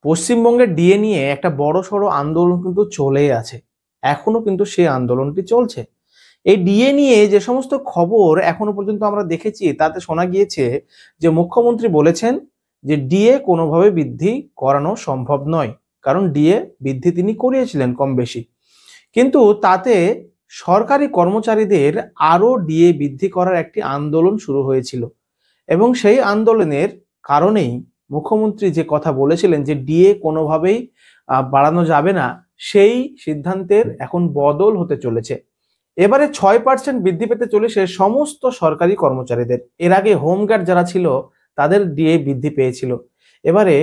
পশ্চিমবঙ্গের ডিএ নিয়ে একটা বড়সড় আন্দোলন কিন্তু চলেই আছে। এখনো কিন্তু সেই আন্দোলনটি চলছে। এই ডিএ নিয়ে যে সমস্ত খবর এখনো পর্যন্ত আমরা দেখেছি তাতে শোনা গিয়েছে যে মুখ্যমন্ত্রী বলেছেন যে ডিএ কোনোভাবে বৃদ্ধি করানো সম্ভব নয়, কারণ ডিএ বৃদ্ধি তিনি করিয়েছিলেন কম বেশি। কিন্তু তাতে সরকারি কর্মচারীদের আরো ডিএ বৃদ্ধি করার একটি আন্দোলন শুরু হয়েছিল এবং সেই আন্দোলনের কারণেই মুখ্যমন্ত্রী যে কথা বলেছিলেন যে ডিএ কোনোভাবেই বাড়ানো যাবে না, সেই সিদ্ধান্তের এখন বদল হতে চলেছে। এবারে 6% বৃদ্ধি পেতে চলেছে সমস্ত সরকারি কর্মচারীদের। এর আগে হোমগার্ড যারা ছিল তাদের ডিএ বৃদ্ধি পেয়েছিল। এবারে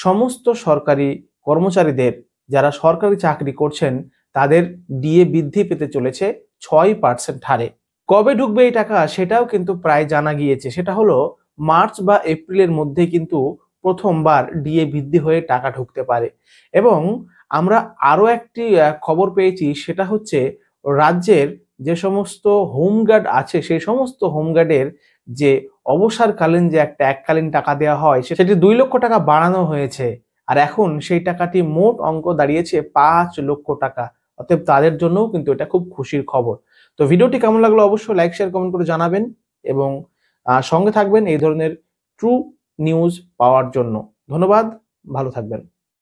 সমস্ত সরকারি কর্মচারীদের যারা সরকারি চাকরি করছেন তাদের ডিএ বৃদ্ধি পেতে চলেছে 6% হারে। কবে ঢুকবে এই টাকা সেটাও কিন্তু প্রায় জানা গিয়েছে। সেটা হলো মার্চ বা এপ্রিলের মধ্যে কিন্তু প্রথমবার ডিএ বৃদ্ধি হয়ে টাকা ঢুকতে পারে। এবং আমরা আরো একটি খবর পেয়েছি, সেটা হচ্ছে রাজ্যের যে সমস্ত হোমগার্ড আছে সেই সমস্ত হোমগার্ডের যে অবসরকালীন যে একটা এককালীন টাকা দেওয়া হয় সেটি 2 লক্ষ টাকা বাড়ানো হয়েছে। আর এখন সেই টাকাটি মোট অঙ্ক দাঁড়িয়েছে 5 লক্ষ টাকা। অতএব তাদের জন্যও কিন্তু এটা খুব খুশির খবর। তো ভিডিওটি কেমন লাগলো অবশ্যই লাইক শেয়ার কমেন্ট করে জানাবেন এবং সঙ্গে থাকবেন এই ধরনের ট্রু নিউজ পাওয়ার জন্য। ধন্যবাদ, ভালো থাকবেন।